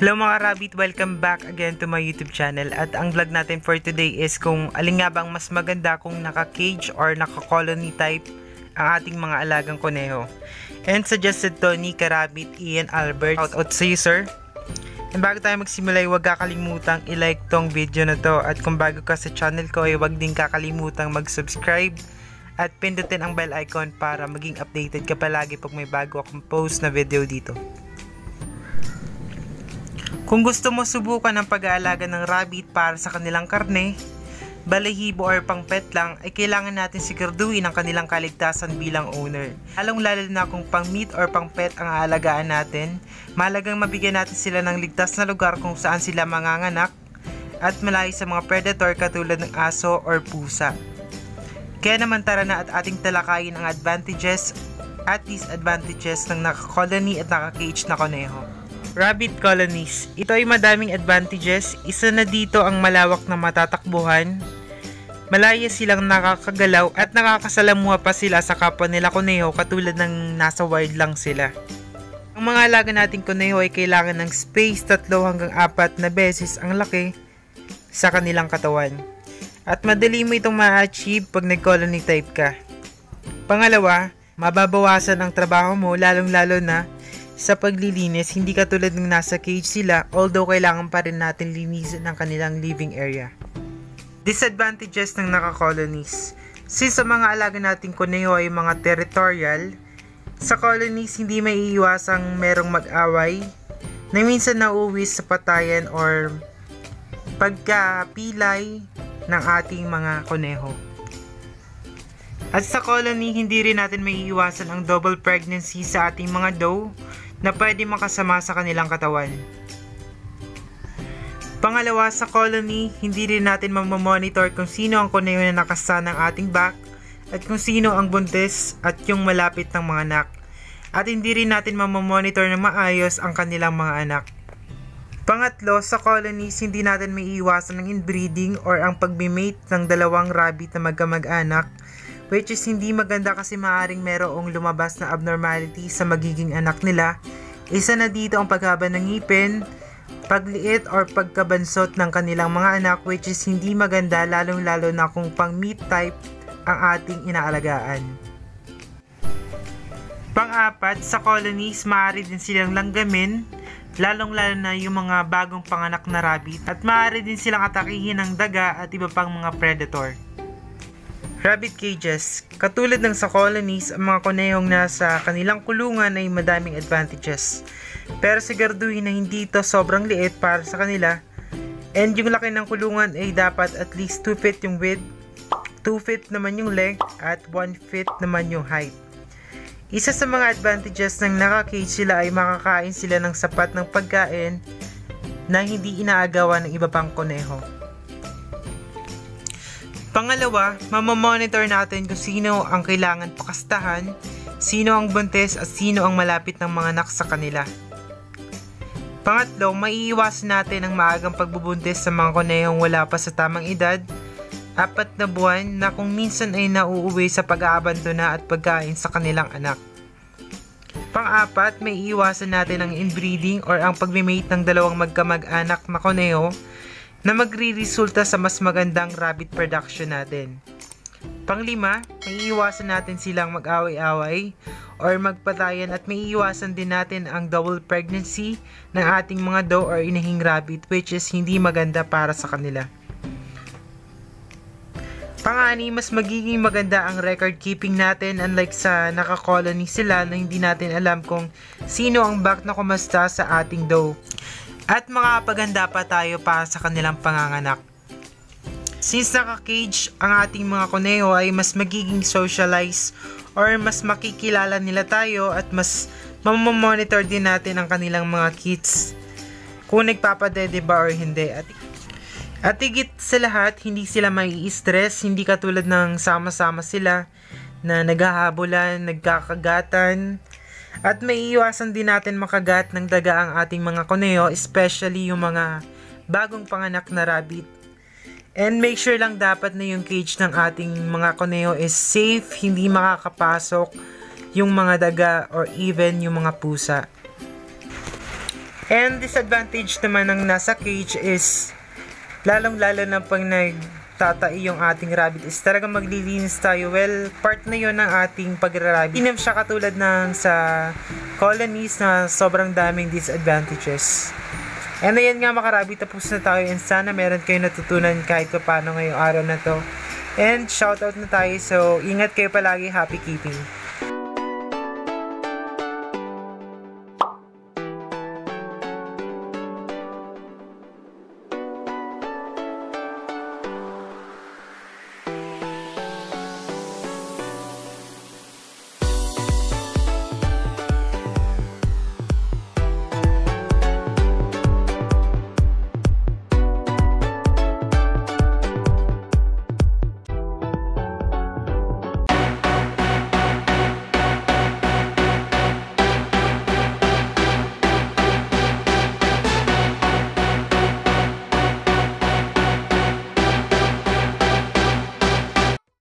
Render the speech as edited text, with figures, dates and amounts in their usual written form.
Hello mga rabbit, welcome back again to my YouTube channel. At ang vlog natin for today is kung alin nga bang mas maganda kung naka-cage or naka-colony type ang ating mga alagang kuneho. And suggested to ni Karabbit Ian Albert. Out sa you, sir. And bago tayo magsimula, huwag kakalimutang i-like tong video na to. At kung bago ka sa channel ko, ay huwag din kakalimutang mag-subscribe at pindutin ang bell icon para maging updated ka palagi pag may bago akong post na video dito. Kung gusto mo subukan ang pag-aalaga ng rabbit para sa kanilang karne, balahibo or pang pet lang, ay kailangan natin siguraduhin ang kanilang kaligtasan bilang owner. Lalong-lalo na kung pang meat or pang pet ang aalagaan natin, mahalagang mabigyan natin sila ng ligtas na lugar kung saan sila manganganak at malayo sa mga predator katulad ng aso or pusa. Kaya naman tara na at ating talakayin ang advantages at disadvantages ng naka-colony at naka-cage na kuneho. Rabbit colonies. Ito ay madaming advantages. Isa na dito ang malawak na matatakbuhan. Malaya silang nakakagalaw at nakakasalamuha pa sila sa kapwa nila kuneho katulad ng nasa wild lang sila. Ang mga alaga nating kuneho ay kailangan ng space 3 hanggang 4 na beses ang laki sa kanilang katawan. At madali mo itong ma-achieve pag nag-colony type ka. Pangalawa, mababawasan ang trabaho mo lalong-lalo na sa paglilinis, hindi katulad ng nasa cage sila, although kailangan pa rin natin linisin ang kanilang living area. Disadvantages ng naka-colonies. Since sa mga alaga nating kuneho ay mga territorial, sa colonies hindi may iiwasang merong mag-away na minsan nauuwi sa patayan or pagkapilay ng ating mga kuneho. At sa colony, hindi rin natin may iiwasan ang double pregnancy sa ating mga doe na pwede makasama sa kanilang katawan. Pangalawa, sa colony, hindi rin natin mamamonitor kung sino ang kuneho na nakasa ng ating back at kung sino ang buntis at yung malapit ng mga anak. At hindi rin natin mamamonitor na maayos ang kanilang mga anak. Pangatlo, sa colonies, hindi natin may iwasan ng inbreeding or ang pagmimate ng dalawang rabbit na magkamag-anak, which is hindi maganda kasi maaaring merong lumabas na abnormality sa magiging anak nila. Isa na dito ang paghaba ng ngipin, pagliit or pagkabansot ng kanilang mga anak, which is hindi maganda lalong-lalo na kung pang meat type ang ating inaalagaan. Pang-apat, sa colonies maaari din silang langgamin, lalong-lalo na yung mga bagong panganak na rabbit, at maaari din silang atakihin ng daga at iba pang mga predator. Rabbit cages. Katulad ng sa colonies, ang mga kunehong nasa kanilang kulungan ay madaming advantages. Pero siguraduhin na hindi ito sobrang liit para sa kanila. And yung laki ng kulungan ay dapat at least 2 feet yung width, 2 feet naman yung length, at 1 feet naman yung height. Isa sa mga advantages ng naka-cage sila ay makakain sila ng sapat ng pagkain na hindi inaagawan ng iba pang kuneho. Pangalawa, mamamonitor natin kung sino ang kailangan pakastahan, sino ang buntis at sino ang malapit ng mga anak sa kanila. Pangatlo, maiiwasan natin ang maagang pagbubuntis sa mga kunehong wala pa sa tamang edad, 4 na buwan na kung minsan ay nauuwi sa pag-aabandona at pagkain sa kanilang anak. Pang-apat, may iiwasan natin ang inbreeding or ang pagmimate ng dalawang magkamag-anak na kuneho na magre-resulta sa mas magandang rabbit production natin. Panglima, may iiwasan natin silang mag-away-away or magpatayan at may iiwasan din natin ang double pregnancy ng ating mga doe or inahing rabbit, which is hindi maganda para sa kanila. Pang-ani, mas magiging maganda ang record keeping natin unlike sa naka-colony sila na hindi natin alam kung sino ang back na kumasta sa ating doe. At makakapaganda pa tayo para sa kanilang panganganak. Since naka-cage ang ating mga kuneho ay mas magiging socialize or mas makikilala nila tayo at mas mamamonitor din natin ang kanilang mga kids kung nagpapadede ba or hindi. At higit sa lahat, hindi sila mai-stress, hindi katulad ng sama-sama sila na naghahabulan, nagkakagatan. At may iwasan din natin makagat ng daga ang ating mga kuneho, especially yung mga bagong panganak na rabbit. And make sure lang dapat na yung cage ng ating mga kuneho is safe, hindi makakapasok yung mga daga or even yung mga pusa. And disadvantage naman ng nasa cage is lalong-lalo na pag nagtatai yung ating rabbit is talagang maglilinis tayo. Well, part na yun ng ating pagra-rabbit. Hindi siya katulad ng sa colonies na sobrang daming disadvantages. And ayan nga mga rabbit, tapos na tayo and sana meron kayo natutunan kahit paano ngayong araw na to. And shoutout na tayo, so ingat kayo palagi, happy keeping.